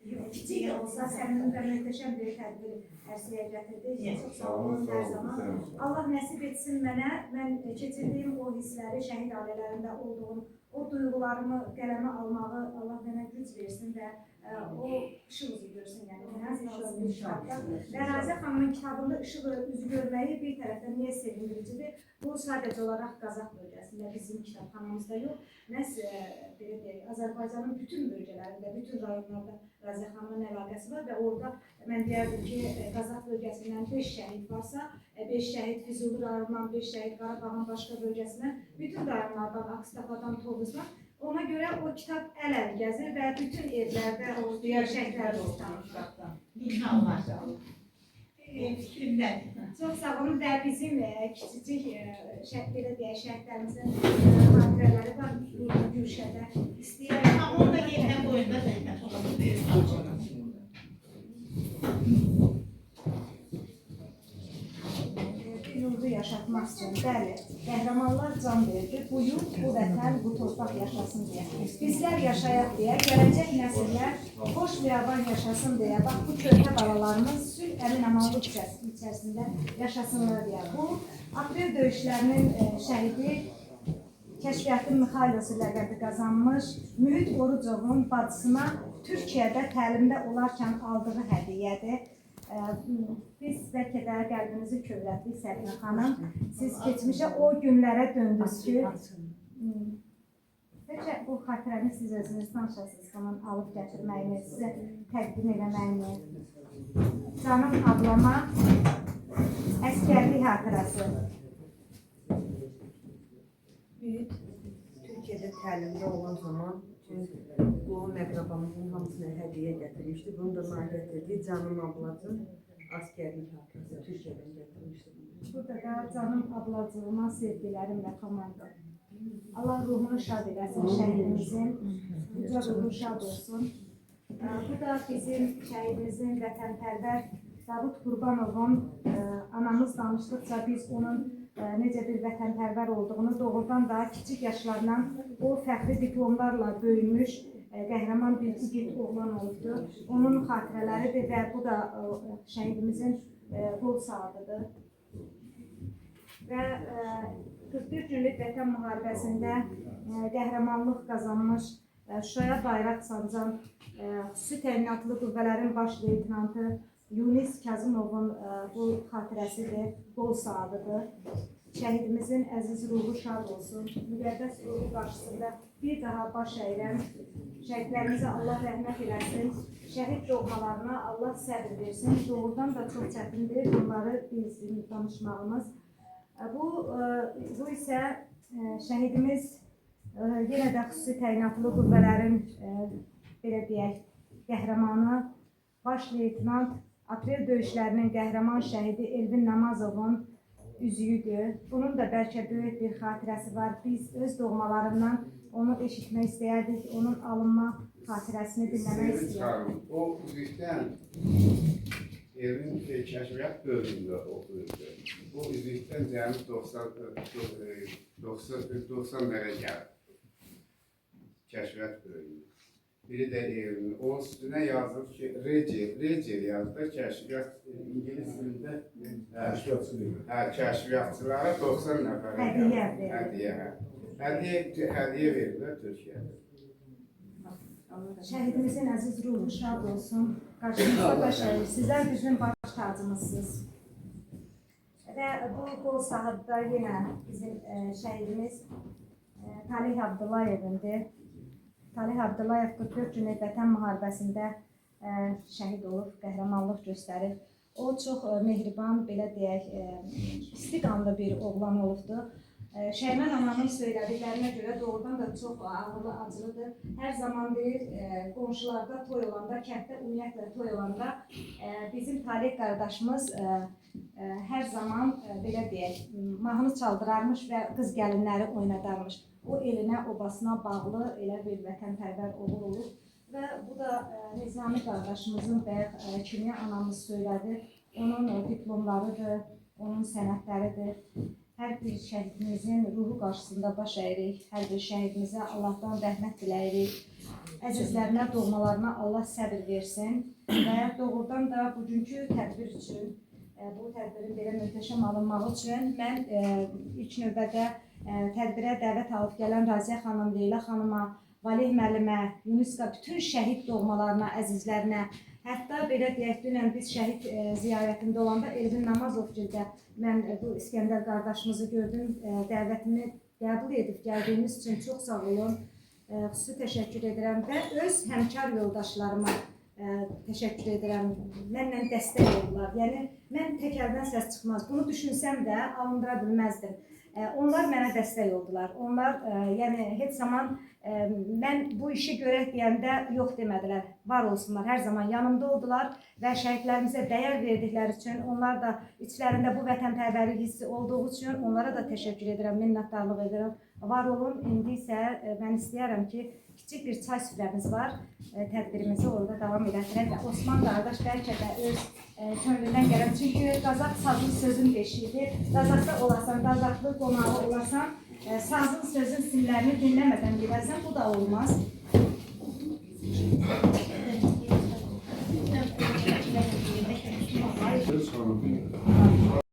Kiçik də olsa sənin də möhtəşəm bir tədbir ərsəyə gətirdi. Çox sağ olun hər zaman. Allah nəsib etsin mənə, mən keçirdiyim o hissləri, şəhid ailələrində olduğum o duyğularımı qələmə almağı Allah mənə güc versin və o ışıq üzü görsün. Yəni, hər yazılı bir kitabda. Və Razə xanımın kitabında ışıq üzü görməyi bir tərəfdən niyə sevindiricidir? Bu sadəcə olaraq Qazax bölgəsində, bizim kitabxanamızda yox. Məhz belə deyək, Azərbaycanın bütün bölgələrində, bütün rayonlarda Razə xanımın əlaqəsi var və orada mən deyərdim ki, Qazax bölgəsindən 5 şəhid varsa, 5 şəhid Füzuli rayonundan, 5 şəhid Qarabağın başqa bölgəsindən, bütün rayonlardan, Akstafadan, Tovuzdan. Ona görə o kitab əl-əl gəzir və bütün evlərdə o şəhidlərimiz tanışlar. İnşallah. Fikrimdədir. Çox sağ olun və bizim kiçicik belə deyək, şəhidlərimizin xatirələri var. Gülşədə istəyərək. Amma onu da yerinə qoyunda zəhmət olasın. Yurdu yaşatmaq üçün, bəli, qəhrəmanlar can verdi, bu yurt, bu vətən, bu torpaq yaşasın deyə. Bizlər yaşayaq deyə, gələcək nəsillər xoş biyaban yaşasın deyə, bax bu körpə balalarımız sülh əmin-amanlıq içərisində yaşasınlar deyə. Bu, aprel döyüşlərinin şəhidi, Kəşfiyyatın Mixaylosu ləqəbi qazanmış Mühit Orucovun bacısına Türkiyədə təlimdə olarkən aldığı hədiyyədir. Biz bəlkə də qəlbinizi kövrətdik Səbinə xanım. Siz keçmişə o günlərə döndünüz ki, bəlkə bu xatirəni siz özünüz danışasınız, bunun alıb gətirməyini, sizə təqdim eləməyini. Canım ablama əskərlik xatirəsi. Mühit Türkiyədə təlimdə olan zaman qohum əqrabamızın hamısına hədiyyə gətirmişdi. Bunu da mənə gətirdi. Canım ablacım askərlik xatirəsi Türkiyədən gətirmişdi. Burada da canım ablacığıma sevgilərim və komanda. Allah ruhunu şad eləsin şəhidimizin. Yüce ruhu şad olsun. Bu da bizim şəhidimizin vətənpərvər Davud Qurbanovun anamız danışdıqca biz onun necə bir vətənpərvər olduğunu doğrudan da kiçik yaşlarından o fəxri diplomlarla böyümüş qəhrəman bir igid oğlan olubdur. Onun xatirələridir və bu da şəhidimizin qol saatıdır. Və 41 günlük vətən müharibəsində qəhrəmanlıq qazanmış, Şuşaya bayraq sancan xüsusi təyinatlı qüvvələrin baş leytenantı Yunis Kazımovun bu xatirəsidir, qol saatıdır. Şəhidimizin əziz ruhu şad olsun, müqəddəs ruhu qarşısında bir daha baş əyilən şəhidlərimizə Allah rəhmət eləsin, şəhid doğmalarına Allah səbir versin. Doğrudan da çox çətindir bunları bizim danışmağımız. Bu isə şəhidimiz yenə də xüsusi təyinatlı qüvvələrin belə deyək, qəhrəmanı, baş leytenant, aprel döyüşlərinin qəhrəman şəhidi Elvin Namazovun üzüyüdür. Bunun da bəlkə böyük bir xatirəsi var. Biz öz doğmalarından onu eşitmək istəyərdik, onun alınma xatirəsini dinləmək istəyərdik. O üzükdən evin kəşfiyyat bölümündə oxuyurdu. Bu üzükdən cəmi 90 dərə gəlir. Kəşfiyyat bölümü. Biri də evinin. O üstünə yazılır ki, Recel yazılır, kəşfiyyat İngiliz dilində kəşfiyyatçılara 90 nəfərə hədiyyə verirlər Türkiyədə. Şəhidimizin əziz ruhu şad olsun. Qarşımızda baş əyir. Sizlər bizim baş tacımızsınız. Və bu qol sahibdə yenə bizim şəhidimiz Talih Abdullayevindir. Talih Abdullayev 44 günlük vətən müharibəsində şəhid olub, qəhrəmanlıq göstərir. O çox mehriban, belə deyək, istiqamlı bir oğlan olubdur. Şəhmən anamın söylədiklərinə görə doğrudan da çox ağırlı, acılıdır. Hər zaman deyir, qonşularda toy olanda, kənddə ümumiyyətlə toy olanda bizim Talih qardaşımız hər zaman, belə deyək, mahnı çaldırarmış və qız gəlinləri oynadarmış. O elinə, obasına bağlı elə bir vətənpərvər oğul olur. Və bu da Nizami qardaşımızın bayaq Kimya anamız söylədi. Onun diplomlarıdır, onun sənədləridir. hər bir şəhidimizin ruhu qarşısında baş əyirik. Hər bir şəhidimizə Allahdan rəhmət diləyirik. Əzizlərinə, doğmalarına Allah səbir versin və doğrudan da bugünkü tədbir üçün, bu tədbirin belə möhtəşəm alınmağı üçün mən ilk növbədə tədbirə dəvət alıb gələn Raziyə xanım, Leyla xanıma, Valeh müəllimə, Yuniska, bütün şəhid doğmalarına, əzizlərinə, hətta belə deyək, dünən biz şəhid ziyarətində olanda Elvin Namazovgildə mən bu İskəndər qardaşımızı gördüm, dəvətimi qəbul edib gəldiyimiz üçün çox sağ olun, xüsusi təşəkkür edirəm və öz həmkar yoldaşlarıma təşəkkür edirəm. Mənlə dəstək oldular. Yəni, mən tək əldən səs çıxmaz. Bunu düşünsəm də alındıra bilməzdim. Onlar mənə dəstək oldular. Onlar, yəni, heç zaman mən bu işi görək deyəndə yox demədilər. Var olsunlar, hər zaman yanımda oldular və şəhidlərimizə dəyər verdikləri üçün, onlar da içlərində bu vətənpərvərlik hissi olduğu üçün onlara da təşəkkür edirəm, minnətdarlıq edirəm. Var olun, indi isə mən istəyərəm ki, kiçik bir çay süfrəmiz var, tədbirimizi orada davam edətirək və Osman qardaş bəlkə də öz könlündən gələm. Çünki Qazaq sazın sözün beşiyidir. Qazaqda olasan, Qazaqlı qonağı olasan, sazın sözün simlərini dinləmədən gedərsən, bu da olmaz.